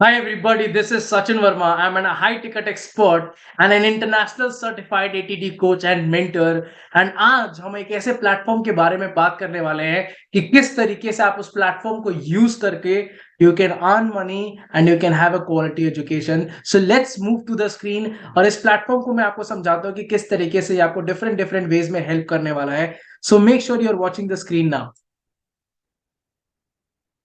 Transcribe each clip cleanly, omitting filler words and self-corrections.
Hi everybody, this is Sachin Verma. I'm a high ticket expert and an international certified ATD coach and mentor. And आज हम एक ऐसे platform के बारे में बात करने वाले हैं कि किस तरीके से आप उस प्लेटफॉर्म को यूज करके you can earn money and you can have a quality education. So let's move to the screen और इस प्लेटफॉर्म को मैं आपको समझाता हूँ कि किस तरीके से ये आपको डिफरेंट डिफरेंट वेज में हेल्प करने वाला है. So make sure you are watching the screen now.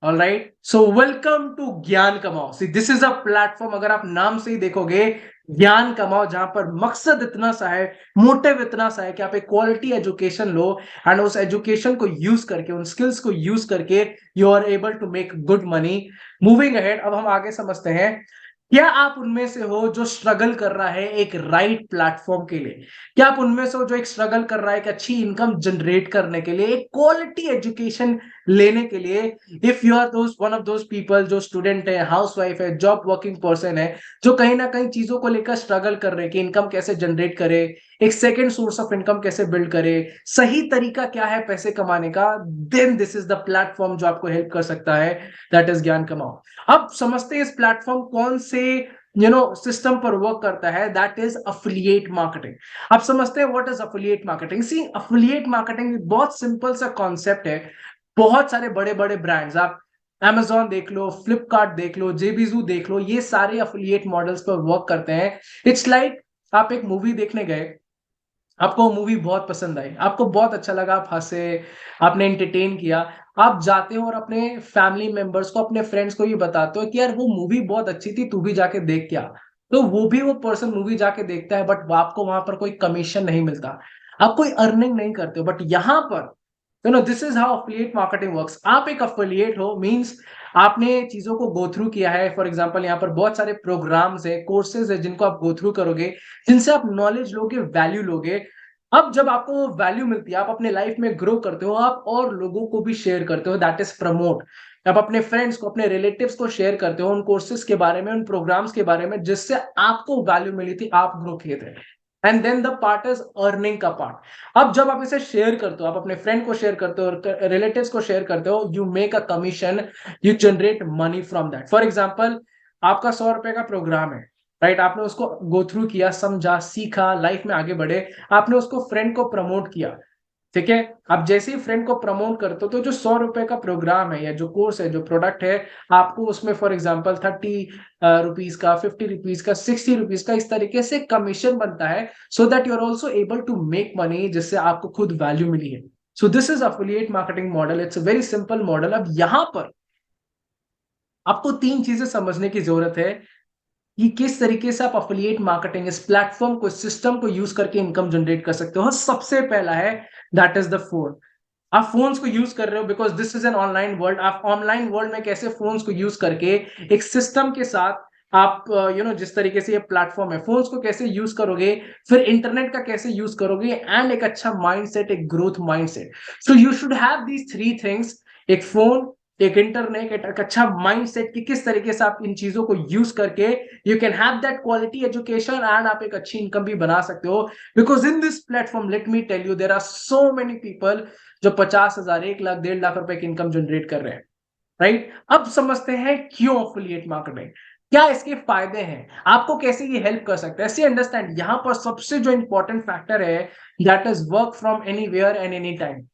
All right, so welcome to Gyaan Kamao. See this is a platform, अगर आप नाम से ही देखोगे ज्ञान कमाओ, जहां पर मकसद इतना सा है, मोटिव इतना सा है कि आप एक क्वालिटी एजुकेशन लो एंड उस एजुकेशन को यूज करके, उन स्किल्स को यूज करके you are able to make good money. Moving ahead, अब हम आगे समझते हैं. क्या आप उनमें से हो जो स्ट्रगल कर रहा है एक राइट प्लेटफॉर्म के लिए? क्या आप उनमें से हो जो एक स्ट्रगल कर रहा है एक अच्छी इनकम जनरेट करने के लिए, एक क्वालिटी एजुकेशन लेने के लिए? If you are those one of those people जो स्टूडेंट है, हाउसवाइफ है, जॉब वर्किंग पर्सन है, जो कहीं ना कहीं चीजों को लेकर स्ट्रगल कर रहे हैं कि इनकम कैसे जनरेट करे, एक सेकेंड सोर्स ऑफ इनकम कैसे बिल्ड करे, सही तरीका क्या है पैसे कमाने का, then this is the platform जो आपको हेल्प कर सकता है. दैट इज ज्ञान कमाओ. अब समझते हैं इस प्लेटफॉर्म कौन से सिस्टम पर वर्क करता है. That is affiliate marketing. आप समझते हैं what is affiliate marketing. See, affiliate marketing बहुत सिंपल सा कॉन्सेप्ट है. बहुत सारे बड़े बड़े ब्रांड्स, आप Amazon देख लो, फ्लिपकार्ट देख लो, जेबीजू देख लो, ये सारे अफिलिएट मॉडल्स पर वर्क करते हैं. इट्स लाइक आप एक मूवी देखने गए, आपको मूवी बहुत पसंद आई, आपको बहुत अच्छा लगा, आप हंसे, आपने एंटरटेन किया. आप जाते हो और अपने फैमिली मेंबर्स को, अपने फ्रेंड्स को ये बताते हो कि यार वो मूवी बहुत अच्छी थी, तू भी जाके देख के आ. तो वो भी वो पर्सन मूवी जाके देखता है, बट आपको वहां पर कोई कमीशन नहीं मिलता, आप कोई अर्निंग नहीं करते हो. बट यहाँ पर this is how affiliate marketing works. आप एक अफिलिएट हो मींस आपने चीजों को गो थ्रू किया है. फॉर एग्जांपल, यहाँ पर बहुत सारे प्रोग्राम्स है, कोर्सेज है जिनको आप गो थ्रू करोगे, जिनसे आप नॉलेज लोगे, वैल्यू लोगे. अब जब आपको वो वैल्यू मिलती है, आप अपने लाइफ में ग्रो करते हो, आप और लोगों को भी शेयर करते हो. That is promote. आप अपने फ्रेंड्स को, अपने रिलेटिव्स को शेयर करते हो उन कोर्सेज के बारे में, उन प्रोग्राम्स के बारे में जिससे आपको वैल्यू मिली थी, आप ग्रो किए थे. And then the part is earning का पार्ट. अब जब आप इसे शेयर करते हो, आप अपने फ्रेंड को शेयर करते हो, रिलेटिव्स को शेयर करते हो, you make a commission, you generate money from that. For example, आपका 100 रुपए का प्रोग्राम है, राइट? आपने उसको गो थ्रू किया, समझा, सीखा, लाइफ में आगे बढ़े, आपने उसको फ्रेंड को प्रमोट किया. ठीक है, आप जैसे ही फ्रेंड को प्रमोट करते हो तो जो 100 रुपए का प्रोग्राम है या जो कोर्स है, जो प्रोडक्ट है, आपको उसमें फॉर एग्जांपल 30 रुपीज का, 50 रुपीज का, 60 रुपीज का, इस तरीके से कमीशन बनता है. So that you are also able to make money, जिससे आपको खुद वैल्यू मिली है. So this is affiliate marketing model. It's a very simple model. अब यहां पर आपको तीन चीजें समझने की जरूरत है कि किस तरीके से आप अफिलिएट मार्केटिंग, इस प्लेटफॉर्म को, इस सिस्टम को यूज करके इनकम जनरेट कर सकते हो. सबसे पहला है, दैट इज द फोन. आप फोन्स को यूज कर रहे हो because this is an online world. आप ऑनलाइन वर्ल्ड में कैसे फोन्स को यूज करके एक सिस्टम के साथ आप जिस तरीके से ये प्लेटफॉर्म है, फोन्स को कैसे यूज करोगे, फिर इंटरनेट का कैसे यूज करोगे, एंड एक अच्छा माइंडसेट, एक growth mindset. So you should have these three things: एक फोन, एक इंटरनेट, एक अच्छा माइंडसेट, कि किस तरीके से आप इन चीजों को यूज करके you can have that quality education and आप एक अच्छी इनकम भी बना सकते हो. Because in this platform, let me tell you, there are so many people जो 50,000, 1 लाख, 1.5 लाख रुपए की इनकम जनरेट कर रहे हैं, राइट? अब समझते हैं क्यों अफिलिएट मार्केटिंग, क्या इसके फायदे हैं, आपको कैसे ये हेल्प कर सकता है. सी अंडरस्टैंड, यहां पर सबसे जो इंपॉर्टेंट फैक्टर है, that is work from anywhere and any time.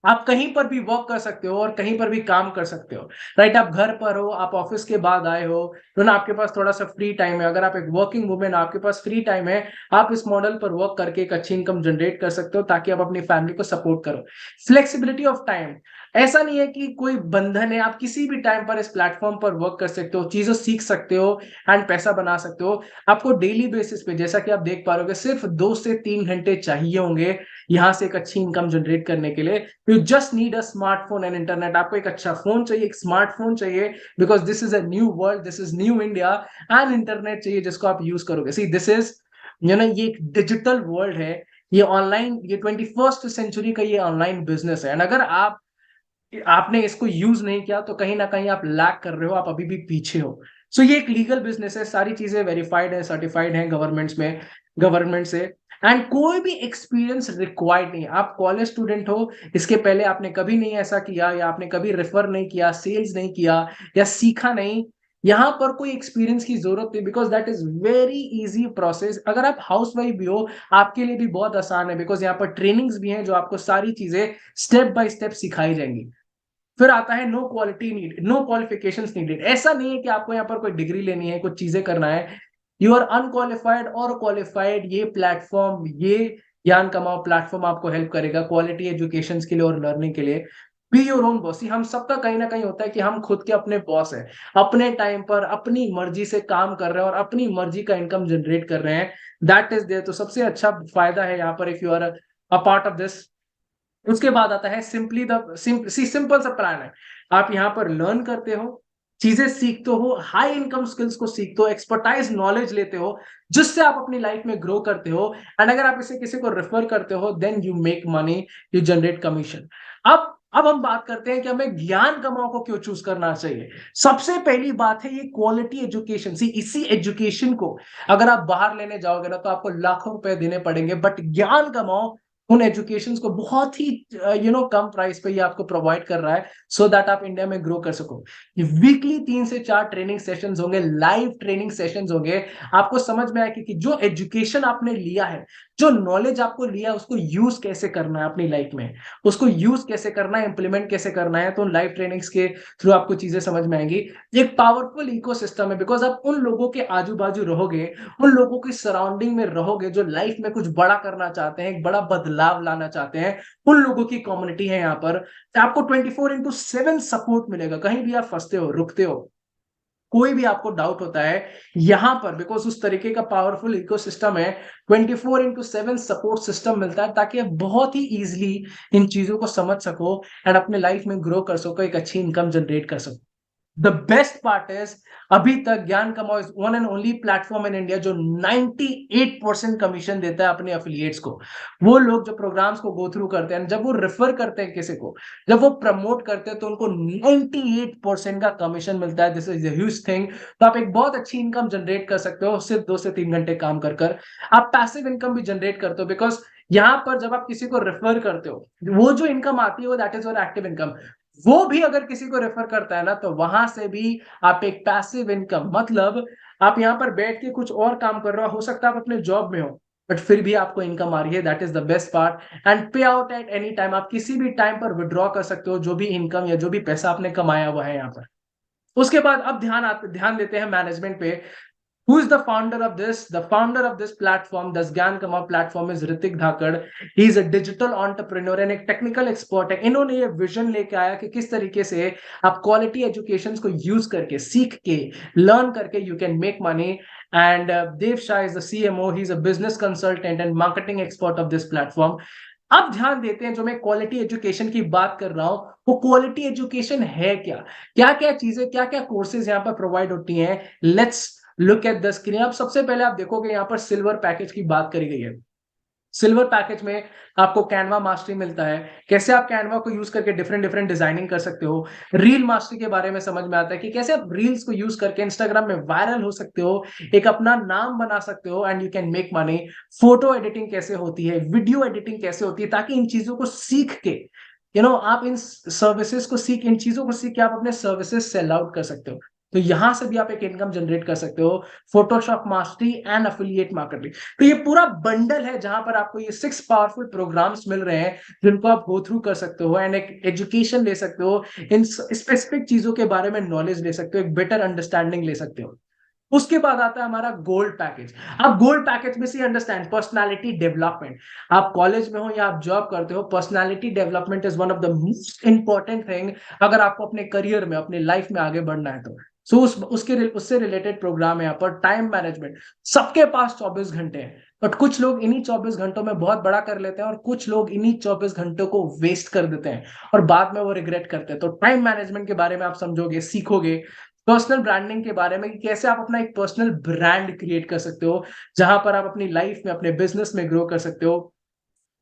आप कहीं पर भी वर्क कर सकते हो और कहीं पर भी काम कर सकते हो, राइट? आप घर पर हो, आप ऑफिस के बाद आए हो, तो ना आपके पास थोड़ा सा फ्री टाइम है, अगर आप एक वर्किंग वुमेन, आपके पास फ्री टाइम है, आप इस मॉडल पर वर्क करके एक अच्छी इनकम जनरेट कर सकते हो ताकि आप अपनी फैमिली को सपोर्ट करो. फ्लेक्सिबिलिटी ऑफ टाइम, ऐसा नहीं है कि कोई बंधन है, आप किसी भी टाइम पर इस प्लेटफॉर्म पर वर्क कर सकते हो, चीजें सीख सकते हो एंड पैसा बना सकते हो. आपको डेली बेसिस पे, जैसा कि आप देख पा रहे हो, सिर्फ 2 से 3 घंटे चाहिए होंगे यहां से एक अच्छी इनकम जनरेट करने के लिए. You just need a smartphone and internet. आपको एक अच्छा फोन चाहिए, एक स्मार्टफोन चाहिए, because this is a new world, this is new India. And internet चाहिए जिसको आप यूज करोगे. सी दिस इज ये एक डिजिटल वर्ल्ड है, ये ऑनलाइन, ये 21st सेंचुरी का ये ऑनलाइन बिजनेस है. एंड अगर आपने इसको यूज नहीं किया तो कहीं ना कहीं आप लैक कर रहे हो, आप अभी भी पीछे हो. सो ये एक लीगल बिजनेस है, सारी चीजें वेरीफाइड है, सर्टिफाइड है गवर्नमेंट्स में, गवर्नमेंट से. एंड कोई भी एक्सपीरियंस रिक्वायर्ड नहीं है. आप कॉलेज स्टूडेंट हो, इसके पहले आपने कभी नहीं ऐसा किया, या आपने कभी रेफर नहीं किया, सेल्स नहीं किया, या सीखा नहीं, यहाँ पर कोई एक्सपीरियंस की जरूरत नहीं, because that is very easy process. अगर आप हाउस वाइफ भी हो, आपके लिए भी बहुत आसान है, बिकॉज यहाँ पर ट्रेनिंग्स भी हैं जो आपको सारी चीजें स्टेप बाय स्टेप सिखाई जाएंगी। फिर आता है no quality need, no qualifications needed. ऐसा नहीं है कि आपको यहाँ पर कोई डिग्री लेनी है, कुछ चीजें करना है। यू आर अनक्वालिफाइड और क्वालिफाइड, ये प्लेटफॉर्म, ये ज्ञान कमाओ प्लेटफॉर्म आपको हेल्प करेगा क्वालिटी एजुकेशन के लिए और लर्निंग के लिए। Be your own boss. हम सबका कहीं ना कहीं होता है कि हम खुद के अपने बॉस हैं, अपने टाइम पर अपनी मर्जी से काम कर रहे हैं और अपनी मर्जी का इनकम जनरेट कर रहे हैं। That is there. तो सबसे अच्छा फायदा है यहाँ पर, if you are a part of this. उसके बाद आता है सिंपली द सिंपल सा प्लान है। आप यहाँ पर लर्न करते हो, चीजें सीखते हो, हाई इनकम स्किल्स को सीखते हो, एक्सपर्टाइज नॉलेज लेते हो, जिससे आप अपनी लाइफ में ग्रो करते हो। एंड अगर आप इसे किसी को रेफर करते हो, then you make money, you generate commission. अब हम बात करते हैं कि हमें ज्ञान कमाओ को क्यों चूज करना चाहिए। सबसे पहली बात है ये क्वालिटी एजुकेशन। सी इसी एजुकेशन को अगर आप बाहर लेने जाओगे ना, तो आपको लाखों रुपए देने पड़ेंगे, बट ज्ञान कमाओ उन एजुकेशन को बहुत ही कम प्राइस पे ये आपको प्रोवाइड कर रहा है, सो दैट आप इंडिया में ग्रो कर सको। ये वीकली 3 से 4 ट्रेनिंग सेशंस होंगे, लाइव ट्रेनिंग सेशंस होंगे। आपको समझ में आएगा कि जो एजुकेशन आपने लिया है, जो नॉलेज आपको लिया है, उसको यूज कैसे करना है अपनी लाइफ में, उसको यूज कैसे करना है, इंप्लीमेंट कैसे करना है। तो लाइव ट्रेनिंग्स के थ्रू आपको चीजें समझ में आएंगी। एक पावरफुल इकोसिस्टम है, बिकॉज आप उन लोगों के आजू बाजू रहोगे, उन लोगों की सराउंडिंग में रहोगे जो लाइफ में कुछ बड़ा करना चाहते हैं, एक बड़ा बदलाव लाना चाहते हैं। उन लोगों की कम्युनिटी है यहाँ पर। तो आपको 24/7 सपोर्ट मिलेगा। कहीं भी आप फंसते हो, रुकते हो, कोई भी आपको डाउट होता है यहां पर, बिकॉज उस तरीके का पावरफुल इकोसिस्टम है, 24/7 सपोर्ट सिस्टम मिलता है, ताकि आप बहुत ही इजीली इन चीजों को समझ सको एंड अपने लाइफ में ग्रो कर सको, एक अच्छी इनकम जनरेट कर सको। द बेस्ट पार्ट इज, अभी तक ज्ञान कमाओ is one and only platform in India जो 98% कमीशन देता है अपने एफिलिएट्स को। वो लोग जो प्रोग्राम्स को गो थ्रू करते हैं, जब वो रेफर करते हैं किसी को, जब वो प्रमोट करते हैं, तो उनको 98% का कमीशन मिलता है। This is huge thing. तो आप एक बहुत अच्छी इनकम जनरेट कर सकते हो सिर्फ 2 से 3 घंटे काम कर आप पैसिव इनकम भी जनरेट करते हो, बिकॉज यहाँ पर जब आप किसी को रेफर करते हो, वो जो इनकम आती है वो that is your active income. वो भी अगर किसी को रेफर करता है ना, तो वहां से भी आप एक पैसिव इनकम, मतलब आप यहाँ पर बैठ के कुछ और काम कर रहे हो सकता है आप अपने जॉब में हो, बट फिर भी आपको इनकम आ रही है। That is the best part. And पे आउट एट एनी टाइम, आप किसी भी टाइम पर विड्रॉ कर सकते हो जो भी इनकम या जो भी पैसा आपने कमाया हुआ है यहाँ पर। उसके बाद अब ध्यान देते हैं मैनेजमेंट पे। Who is the founder of this? The founder of this platform, this Gyan Kama platform, is Ritik Dhakad. He is a digital entrepreneur and एक टेक्निकल एक्सपर्ट है। इन्होंने ये विजन लेके आया कि किस तरीके से आप क्वालिटी एजुकेशन को यूज करके, सीख के, लर्न करके you can make money. And Dev Shah is the CMO, he is a business consultant and marketing expert of this platform. अब ध्यान देते हैं, जो मैं क्वालिटी एजुकेशन की बात कर रहा हूं, वो क्वालिटी एजुकेशन है क्या, क्या क्या चीजें, क्या क्या कोर्सेज यहाँ पर प्रोवाइड होती हैं। Let's look at the screen. अब सबसे पहले आप देखोगे यहाँ पर सिल्वर पैकेज की बात करी गई है। सिल्वर पैकेज में आपको कैनवा मास्टरी मिलता है, कैसे आप कैनवा को यूज करके डिफरेंट डिफरेंट डिजाइनिंग कर सकते हो। रील मास्टरी के बारे में समझ में आता है कि कैसे आप रील्स को यूज करके इंस्टाग्राम में वायरल हो सकते हो, एक अपना नाम बना सकते हो and you can make money. Photo editing कैसे होती है, वीडियो एडिटिंग कैसे होती है, ताकि इन चीजों को सीख के आप इन सर्विसेज को सीख, इन चीजों को सीख के आप अपने सर्विसेज सेल आउट कर सकते हो। तो यहां से भी आप एक इनकम जनरेट कर सकते हो। Photoshop mastery and affiliate marketing, तो ये पूरा बंडल है जहां पर आपको ये 6 पावरफुल प्रोग्राम्स मिल रहे हैं, जिनको आप गो थ्रू कर सकते हो एंड एक एजुकेशन ले सकते हो, इन स्पेसिफिक चीजों के बारे में नॉलेज ले सकते हो, एक बेटर अंडरस्टैंडिंग ले सकते हो। उसके बाद आता है हमारा गोल्ड पैकेज। अब गोल्ड पैकेज में से अंडरस्टैंड पर्सनालिटी डेवलपमेंट। आप कॉलेज में हो या आप जॉब करते हो, personality development is one of the most important thing अगर आपको अपने करियर में, अपने लाइफ में आगे बढ़ना है तो। सो उससे रिलेटेड प्रोग्राम है यहाँ पर। टाइम मैनेजमेंट, सबके पास 24 घंटे हैं, बट कुछ लोग इन्हीं 24 घंटों में बहुत बड़ा कर लेते हैं और कुछ लोग इन्हीं 24 घंटों को वेस्ट कर देते हैं और बाद में वो रिग्रेट करते हैं। तो टाइम मैनेजमेंट के बारे में आप समझोगे, सीखोगे। पर्सनल ब्रांडिंग के बारे में कि कैसे आप अपना एक पर्सनल ब्रांड क्रिएट कर सकते हो, जहां पर आप अपनी लाइफ में, अपने बिजनेस में ग्रो कर सकते हो।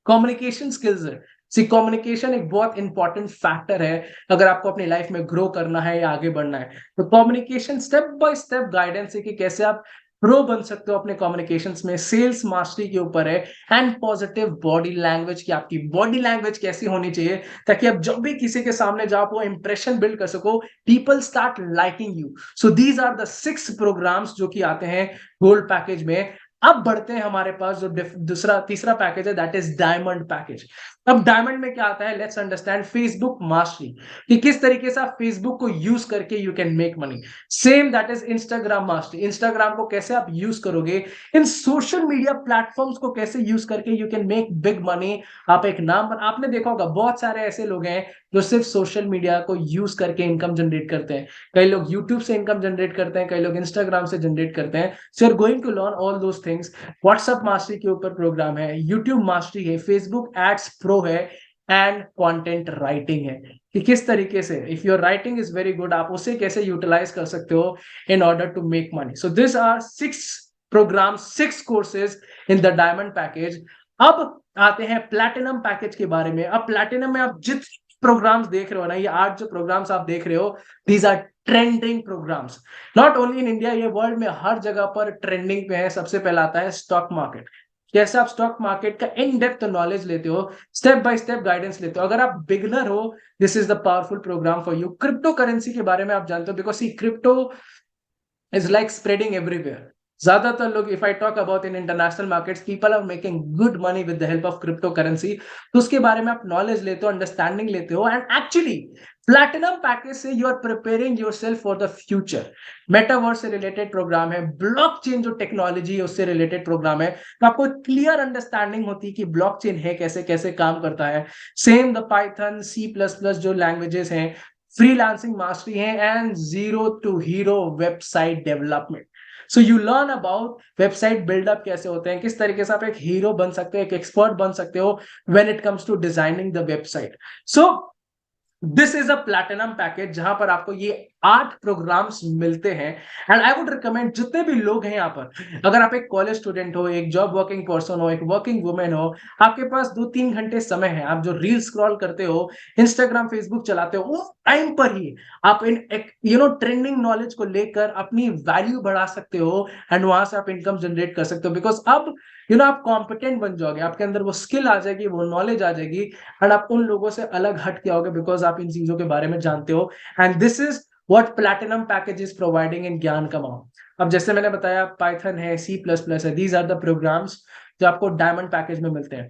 कम्युनिकेशन स्किल्स है। सी कम्युनिकेशन एक बहुत इंपॉर्टेंट फैक्टर है अगर आपको अपनी लाइफ में ग्रो करना है या आगे बढ़ना है। तो communication, step by step guidance है कि कैसे आप प्रो बन सकते हो अपने कम्युनिकेशंस में, सेल्स मास्टरी के ऊपर है, एंड पॉजिटिव बॉडी लैंग्वेज की आपकी बॉडी लैंग्वेज कैसी होनी चाहिए ताकि आप जब भी किसी के सामने जाओ वो इंप्रेशन बिल्ड कर सको, people start liking you. So these are the 6 programs जो कि आते हैं गोल्ड पैकेज में। अब बढ़ते हैं हमारे पास जो दूसरा तीसरा पैकेज है, दैट इज डायमंड पैकेज। अब डायमंड में क्या आता है, लेट्स अंडरस्टैंड फेसबुक मास्टरी, कि किस तरीके से आप फेसबुक को यूज करके you can make money. Same that is Instagram mastery, Instagram को कैसे आप यूज करोगे, इन सोशल मीडिया प्लेटफॉर्म्स को कैसे यूज करके you can make big money. आप एक नाम, आपने देखा होगा बहुत सारे ऐसे लोग हैं जो सिर्फ सोशल मीडिया को यूज करके इनकम जनरेट करते हैं। कई लोग यूट्यूब से इनकम जनरेट करते हैं, कई लोग इंस्टाग्राम से जनरेट करते हैं। So you are going to learn all those things. WhatsApp mastery के ऊपर प्रोग्राम है, यूट्यूब मास्टरी है, फेसबुक एड्स प्रो है, एंड कंटेंट राइटिंग है, कि किस तरीके से if your writing is very good आप उसे कैसे यूटिलाइज कर सकते हो in order to make money. So this are 6 program, 6 courses in the diamond package. अब आते हैं प्लैटिनम पैकेज के बारे में। अब प्लैटिनम में आप जितने प्रोग्राम्स देख रहे हो ना, ये 8 जो प्रोग्राम्स आप देख रहे हो, these are trending programs, not only in India, ये वर्ल्ड में हर जगह पर ट्रेंडिंग पे है। सबसे पहला आता है स्टॉक मार्केट, कैसे आप स्टॉक मार्केट का इन डेप्थ नॉलेज लेते हो, स्टेप बाय स्टेप गाइडेंस लेते हो। अगर आप बिगनर हो, this is the powerful program for you. Crypto currency के बारे में आप जानते हो, because see crypto is like spreading everywhere. ज्यादातर लोग, if I talk about in international markets, people are making good money with the help of crypto currency. तो उसके बारे में आप नॉलेज लेते हो, अंडरस्टैंडिंग लेते हो, एंड एक्चुअली प्लैटिनम पैकेज से you are preparing yourself for the future. Metaverse से रिलेटेड प्रोग्राम है, ब्लॉकचेन जो टेक्नोलॉजी है उससे रिलेटेड प्रोग्राम है, तो आपको क्लियर अंडरस्टैंडिंग होती है कि ब्लॉकचेन है कैसे कैसे काम करता है। सेम द पाइथन, C++ जो लैंग्वेजेस हैं, फ्रीलांसिंग मास्टरी है, and zero to hero website development. So you learn about website build up कैसे होते हैं, किस तरीके से आप एक हीरो बन सकते हो, एक एक्सपर्ट बन सकते हो when it comes to designing the website. So this is a platinum package जहां पर आपको ये 8 प्रोग्राम्स मिलते हैं। एंड आई वुड रिकमेंड जितने भी लोग हैं यहाँ पर, अगर आप एक कॉलेज स्टूडेंट हो, एक जॉब वर्किंग पर्सन हो, एक वर्किंग वुमेन हो, आपके पास 2-3 घंटे समय है, आप जो रील स्क्रॉल करते हो, इंस्टाग्राम फेसबुक चलाते हो, उस टाइम पर ही आप इन ट्रेंडिंग नॉलेज को लेकर अपनी वैल्यू बढ़ा सकते हो, एंड वहां से आप इनकम जनरेट कर सकते हो। बिकॉज अब आप कॉम्पिटेंट बन जाओगे, आपके अंदर वो स्किल आ जाएगी, वो नॉलेज आ जाएगी, एंड आप उन लोगों से अलग हट के आओगे बिकॉज आप इन चीजों के बारे में जानते हो। And this is what platinum package is providing इन ज्ञान कमाओ। अब जैसे मैंने बताया, पाइथन है, C++ है, दीज आर द प्रोग्राम्स जो आपको डायमंड पैकेज में मिलते हैं।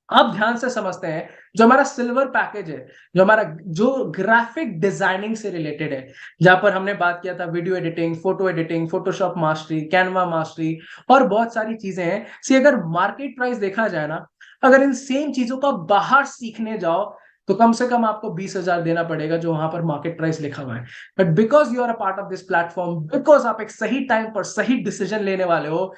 अब ध्यान से समझते हैं, जो हमारा सिल्वर पैकेज है, जो ग्राफिक डिजाइनिंग से रिलेटेड है, जहां पर हमने बात किया था video editing, Photoshop mastery, Canva mastery, और बहुत सारी चीजें हैं। सी अगर मार्केट प्राइस देखा जाए ना, अगर इन सेम चीजों का बाहर सीखने जाओ तो कम से कम आपको 20,000 देना पड़ेगा, जो वहां पर मार्केट प्राइस लिखा हुआ है। But because you are a part of this platform, because आप एक सही टाइम पर सही डिसीजन लेने वाले हो,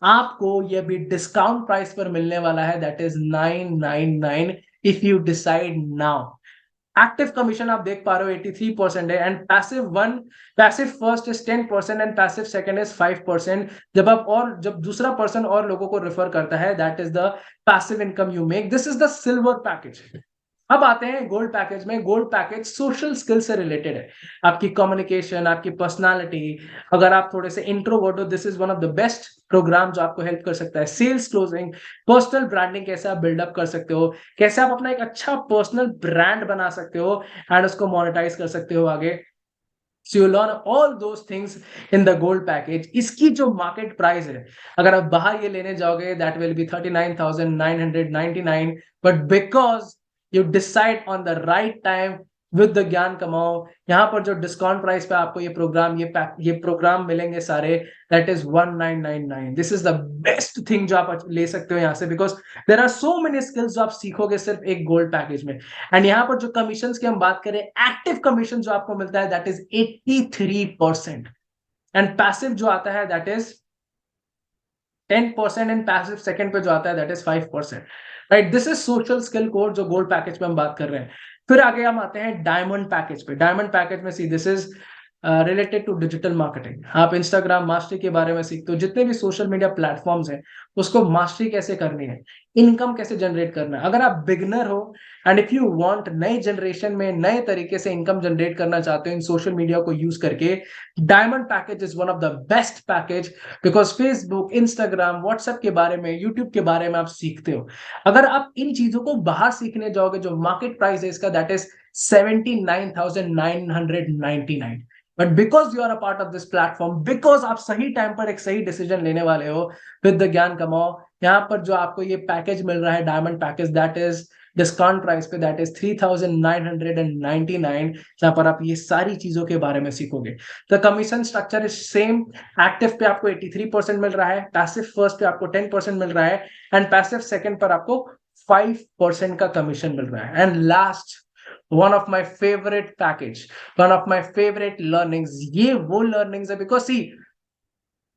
आपको ये भी डिस्काउंट प्राइस पर मिलने वाला है, that is 999 if you decide now. Active commission आप देख पा रहे हो 83% है, and passive first is 10% and passive second is 5%। जब दूसरा पर्सन और लोगों को रेफर करता है, that is the passive income you make. This is the silver package. अब आते हैं गोल्ड पैकेज में। गोल्ड पैकेज सोशल स्किल से रिलेटेड है, आपकी कम्युनिकेशन, आपकी पर्सनालिटी। अगर आप थोड़े से इंट्रोवर्ट हो, this is one of the best program जो आपको हेल्प कर सकता है। सेल्स क्लोजिंग, पर्सनल ब्रांडिंग कैसे आप बिल्डअप कर सकते हो, कैसे आप अपना एक अच्छा पर्सनल ब्रांड बना सकते हो एंड उसको मोनेटाइज कर सकते हो आगे। So you learn all those things in the gold package. इसकी जो मार्केट प्राइस है, अगर आप बाहर ये लेने जाओगे, that will be 39,999, but because you decide on the right time with the ज्ञान कमाओ, यहाँ पर जो डिस्काउंट प्राइस पे आपको ये प्रोग्राम मिलेंगे सारे, that is 1999. This is the best thing जो आप ले सकते हो यहाँ से, because there are so many skills जो आप सीखोगे सिर्फ एक गोल्ड पैकेज में। एंड यहाँ पर जो कमीशन की हम बात करें, एक्टिव कमीशन जो आपको मिलता है, दैट इज 83%, एंड पैसिव जो आता है that is 10%, and passive second पे जो आता है that is 5%। Right, this is social skill code जो गोल्ड पैकेज पे हम बात कर रहे हैं। फिर आगे हम आते हैं डायमंड पैकेज पे। डायमंड पैकेज में see this is related to digital marketing. आप इंस्टाग्राम मास्टरी के बारे में सीखते हो, जितने भी सोशल मीडिया प्लेटफॉर्म्स हैं उसको मास्टरी कैसे करनी है, इनकम कैसे जनरेट करना है। अगर आप बिगिनर हो एंड इफ यू वांट नई जनरेशन में नए तरीके से इनकम जनरेट करना चाहते हो इन सोशल मीडिया को यूज करके, diamond package is one of the best package, because Facebook, Instagram, WhatsApp के बारे में, यूट्यूब के बारे में आप सीखते हो। अगर आप इन चीजों को बाहर सीखने जाओगे, जो मार्केट प्राइस है इसका that is 79,999, but because you are a part of this platform, because आप सही टाइम पर एक सही डिसीजन लेने वाले हो विद द ज्ञान कमाओ, यहाँ पर जो आपको ये पैकेज मिल रहा है diamond package, that is discount price पे, दैट इज 3,999, जहां पर आप ये सारी चीजों के बारे में सीखोगे। The commission structure is same. Active पे आपको 83% मिल रहा है, पैसिव फर्स्ट पे आपको 10% मिल रहा है, एंड पैसिव सेकंड पर आपको 5% का कमीशन मिल रहा है। And last, one of my favorite package, one of my favorite learnings, ये वो learnings है because see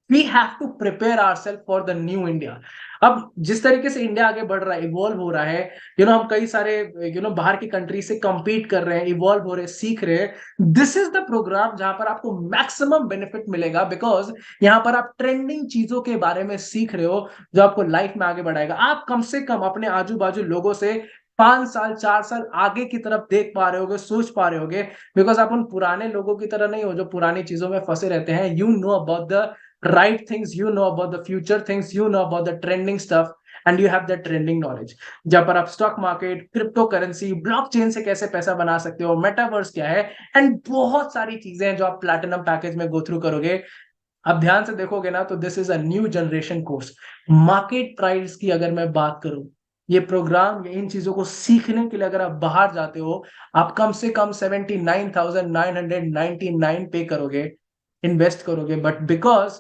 we have to prepare ourselves for the new India। अब जिस तरीके से इंडिया आगे बढ़ रहा है, इवॉल्व हो रहा है, हम कई सारे बाहर की कंट्री से compete कर रहे हैं, इवॉल्व हो रहे हैं, सीख रहे हैं। दिस इज द प्रोग्राम जहां पर आपको मैक्सिमम बेनिफिट मिलेगा, बिकॉज यहाँ पर आप ट्रेंडिंग चीजों के बारे में सीख रहे हो जो आपको लाइफ में आगे बढ़ाएगा। आप कम से कम अपने आजू बाजू लोगों से 5 साल 4 साल आगे की तरफ देख पा रहे होगे, सोच पा रहे होगे, बिकॉज आप उन पुराने लोगों की तरह नहीं हो जो पुरानी चीजों में फंसे रहते हैं। You know about the right things, you know about the future things, you know about the trending stuff, and you have that trending knowledge। जहां पर आप stock market, crypto currency, blockchain से कैसे पैसा बना सकते हो, मेटावर्स क्या है, एंड बहुत सारी चीजें हैं जो आप प्लैटिनम पैकेज में गो थ्रू करोगे। अब ध्यान से देखोगे ना तो this is a new generation course. Market price की अगर मैं बात करूं, ये प्रोग्राम, ये इन चीजों को सीखने के लिए अगर आप बाहर जाते हो, आप कम से कम 79,999 पे करोगे, इन्वेस्ट करोगे। बट बिकॉज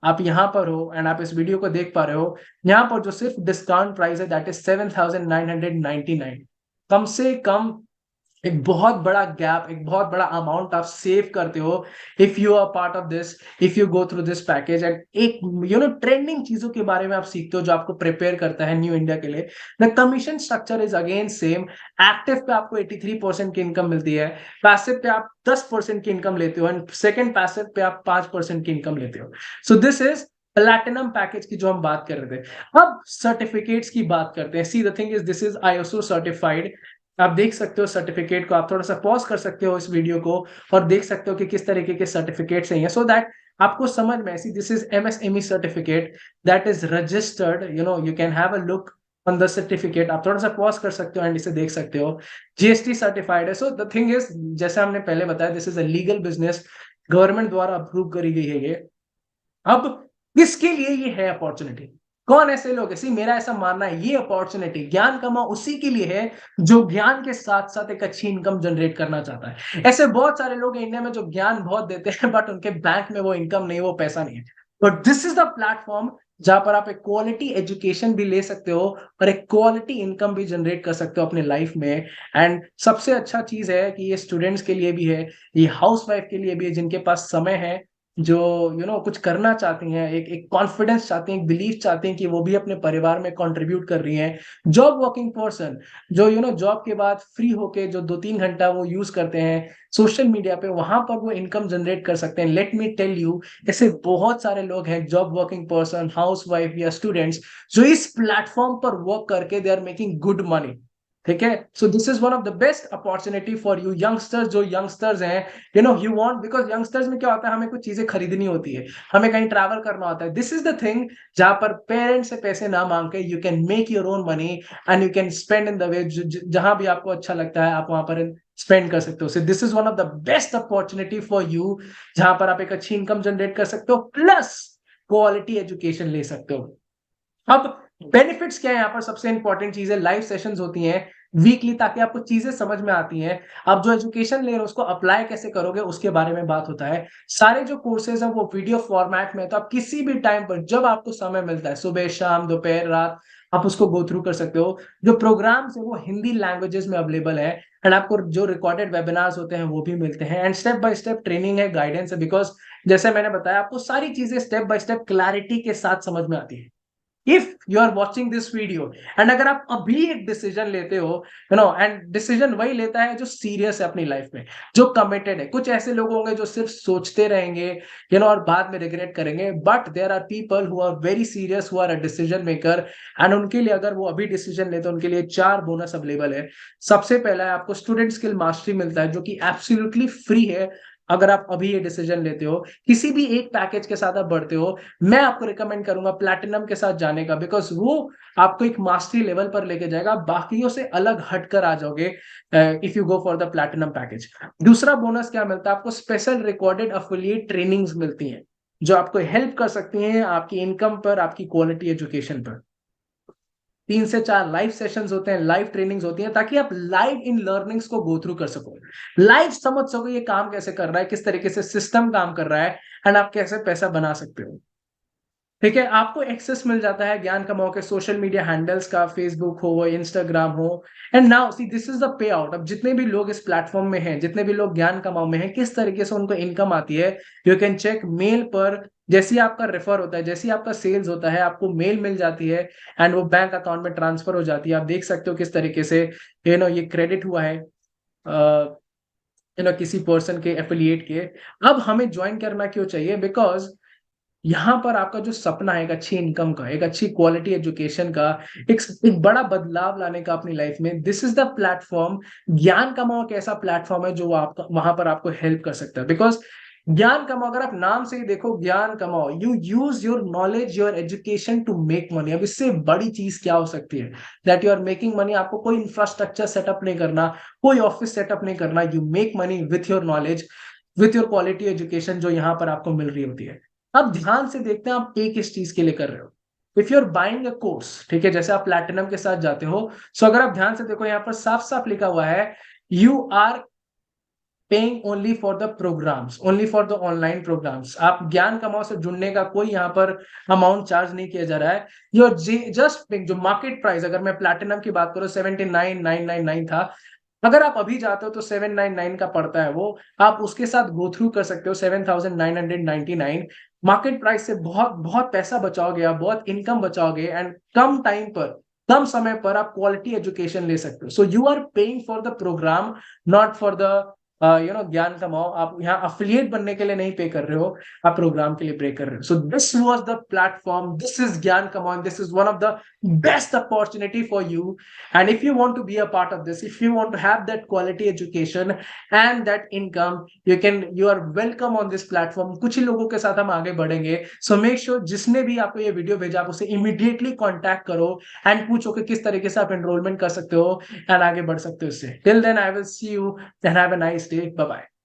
आप यहां पर हो एंड आप इस वीडियो को देख पा रहे हो, यहां पर जो सिर्फ डिस्काउंट प्राइस है दैट इज 7,999, कम से कम एक बहुत बड़ा गैप, एक बहुत बड़ा अमाउंट आप सेव करते हो if you are part of this, if you go through this package. And एक ट्रेंडिंग चीजों के बारे में आप सीखते हो जो आपको प्रिपेयर करता है न्यू इंडिया के लिए। The commission structure is again same. Active पे आपको 83% की इनकम मिलती है, पैसिव पे आप 10% की इनकम लेते हो, एंड सेकेंड पैसिव पे आप 5% की इनकम लेते हो। सो दिस इज प्लैटिनम पैकेज की जो हम बात कर रहे थे। अब सर्टिफिकेट्स की बात करते हैं। See the thing is this is ISO certified. आप देख सकते हो सर्टिफिकेट को, आप थोड़ा सा पॉज कर सकते हो इस वीडियो को और देख सकते हो कि किस तरीके के सर्टिफिकेट्स हैं, सो दैट आपको समझ में ऐसी। This is MSME certificate that is registered, you can have a look on the certificate. आप थोड़ा सा पॉज कर सकते हो एंड इसे देख सकते हो। GST सर्टिफाइड है। सो द थिंग इज, जैसे हमने पहले बताया, this is a legal business, government द्वारा अप्रूव करी गई है ये। अब किसके लिए ये है अपॉर्चुनिटी? कौन ऐसे लोग हैं? मेरा ऐसा मानना है ये अपॉर्चुनिटी ज्ञान कमाओ उसी के लिए है जो ज्ञान के साथ साथ एक अच्छी इनकम जनरेट करना चाहता है। ऐसे बहुत सारे लोग हैं इंडिया में जो ज्ञान बहुत देते हैं बट उनके बैंक में वो इनकम नहीं, वो पैसा नहीं है। But this is the platform जहां पर आप एक क्वालिटी एजुकेशन भी ले सकते हो और एक क्वालिटी इनकम भी जनरेट कर सकते हो अपने लाइफ में। एंड सबसे अच्छा चीज है कि ये स्टूडेंट्स के लिए भी है, ये हाउसवाइफ के लिए भी है, जिनके पास समय है, जो कुछ करना चाहती हैं, एक एक कॉन्फिडेंस चाहती हैं, एक बिलीफ चाहती हैं कि वो भी अपने परिवार में कंट्रीब्यूट कर रही हैं। जॉब वर्किंग पर्सन जो जॉब के बाद फ्री होके जो 2-3 घंटा वो यूज करते हैं सोशल मीडिया पे, वहां पर वो इनकम जनरेट कर सकते हैं। लेट मी टेल यू, ऐसे बहुत सारे लोग हैं, job working person, house wife या स्टूडेंट्स, जो इस प्लेटफॉर्म पर वर्क करके they are making good money. ठीक है। So this is one of the best opportunity for you youngsters. जो यंगस्टर्स हैं, यू वांट, बिकॉज यंगस्टर्स में क्या होता है, हमें कुछ चीजें खरीदनी होती है, हमें कहीं ट्रैवल करना होता है। दिस इज द थिंग जहां पर पेरेंट्स से पैसे ना मांग के you can make your own money and you can spend in the way, जहां भी आपको अच्छा लगता है आप वहां पर स्पेंड कर सकते हो। सो this is one of the best opportunity for you, जहां पर आप एक अच्छी इनकम जनरेट कर सकते हो प्लस क्वालिटी एजुकेशन ले सकते हो। अब बेनिफिट्स क्या है यहाँ पर? सबसे इंपॉर्टेंट चीज है लाइव सेशंस होती हैं वीकली, ताकि आपको चीजें समझ में आती हैं। आप जो एजुकेशन ले रहे हो उसको अप्लाई कैसे करोगे उसके बारे में बात होता है। सारे जो कोर्सेज हैं वो वीडियो फॉर्मेट में है, तो आप किसी भी टाइम पर जब आपको समय मिलता है, सुबह शाम दोपहर रात, आप उसको गो थ्रू कर सकते हो। जो प्रोग्राम्स है वो हिंदी लैंग्वेजेस में अवेलेबल है, एंड आपको जो रिकॉर्डेड वेबिनार्स होते हैं वो भी मिलते हैं, and step by step training है, गाइडेंस है। बिकॉज जैसे मैंने बताया आपको सारी चीजें स्टेप बाय स्टेप क्लैरिटी के साथ समझ में आती है if you are watching this video and अगर आप अभी एक डिसीजन लेते हो, एंड डिसीजन वही लेता है जो सीरियस है अपनी लाइफ में, जो कमिटेड है। कुछ ऐसे लोग होंगे जो सिर्फ सोचते रहेंगे, और बाद में रिग्रेट करेंगे, but there are people who are very serious, who are a decision maker, and उनके लिए अगर वो अभी डिसीजन लेते हैं, उनके लिए 4 बोनस अवेलेबल है। सबसे पहला है, आपको स्टूडेंट स्किल मास्टरी मिलता है, जो कि एब्सोल्युटली फ्री है। अगर आप अभी ये डिसीजन लेते हो, किसी भी एक पैकेज के साथ आप बढ़ते हो, मैं आपको रिकमेंड करूंगा प्लैटिनम के साथ जाने का, बिकॉज वो आपको एक मास्टरी लेवल पर लेके जाएगा, बाकियों से अलग हटकर आ जाओगे if you go for the platinum package. दूसरा बोनस क्या मिलता है आपको, स्पेशल रिकॉर्डेड एफिलिएट ट्रेनिंग्स मिलती हैं, जो आपको हेल्प कर सकती हैं आपकी इनकम पर, आपकी क्वालिटी एजुकेशन पर। 3 से 4 लाइव सेशंस होते हैं, लाइव ट्रेनिंग्स होती हैं, ताकि आप लाइव इन लर्निंग्स को गो थ्रू कर सको, लाइव समझ सको ये काम कैसे कर रहा है, किस तरीके से सिस्टम काम कर रहा है, एंड आप कैसे पैसा बना सकते हो। ठीक है, आपको एक्सेस मिल जाता है ज्ञान कमाओ के सोशल मीडिया हैंडल्स का, फेसबुक हो, इंस्टाग्राम हो, and now see this is the pay out. अब जितने भी लोग इस प्लेटफॉर्म में हैं, जितने भी लोग ज्ञान कमाओ में हैं, किस तरीके से उनको इनकम आती है, यू कैन चेक मेल पर। जैसे ही आपका रेफर होता है, जैसे ही आपका सेल्स होता है, आपको मेल मिल जाती है एंड वो बैंक अकाउंट में ट्रांसफर हो जाती है। आप देख सकते हो किस तरीके से ये क्रेडिट हुआ है किसी पर्सन के एफिलिएट के। अब हमें ज्वाइन करना क्यों चाहिए, बिकॉज यहाँ पर आपका जो सपना है एक अच्छी इनकम का, एक अच्छी क्वालिटी एजुकेशन का, एक बड़ा बदलाव लाने का अपनी लाइफ में, दिस इज द प्लेटफॉर्म। ज्ञान कमाओ एक ऐसा प्लेटफॉर्म है जो आपका वहां पर आपको हेल्प कर सकता है, बिकॉज ज्ञान कमाओ, अगर आप नाम से ही देखो ज्ञान कमाओ, you use your knowledge, your education to make money. अब इससे बड़ी चीज क्या हो सकती है, that you are making money. आपको कोई इंफ्रास्ट्रक्चर सेटअप नहीं करना, कोई ऑफिस सेटअप नहीं करना, you make money with your knowledge, with your quality education, जो यहाँ पर आपको मिल रही होती है। अब ध्यान से देखते हैं आप एक इस चीज के लिए कर रहे हो। If you are buying a course, ठीक है, जैसे आप प्लैटिनम के साथ जाते हो, सो अगर आप ध्यान से देखो यहाँ पर साफ साफ लिखा हुआ है, you are paying only for the programs, only for the online programs. आप ज्ञान कमाओ से जुड़ने का कोई यहाँ पर अमाउंट चार्ज नहीं किया जा रहा है। योर जस्ट पिंग, जो मार्केट प्राइस, अगर मैं प्लैटिनम की बात करूं 79,999 था, अगर आप अभी जाते हो तो 799 का पड़ता है वो, आप उसके साथ गो थ्रू कर सकते हो 7,999। मार्केट प्राइस से बहुत बहुत पैसा बचाओगे आप, बहुत इनकम बचाओगे, एंड कम टाइम पर, कम समय पर आप क्वालिटी एजुकेशन ले सकते हो। So you are paying for the program, not for the Gyan Kamao. आप यहाँ अफिलिएट बनने के लिए नहीं पे कर रहे हो, आप प्रोग्राम के लिए पे कर रहे हो। So this was the platform, this is ज्ञान कमाओ, this is one of the best opportunity for you. And if you want to be a part of this, if you want to have that quality education and that income, you are welcome on this platform. कुछ ही लोगों के साथ हम आगे बढ़ेंगे, so make sure जिसने भी आपको ये वीडियो भेजा, आप उसे immediately contact करो and पूछो कि किस तरीके से आप enrollment कर सकते हो and आगे बढ़ सकते हो इससे। Till then I will see you and have a nice day. Bye bye.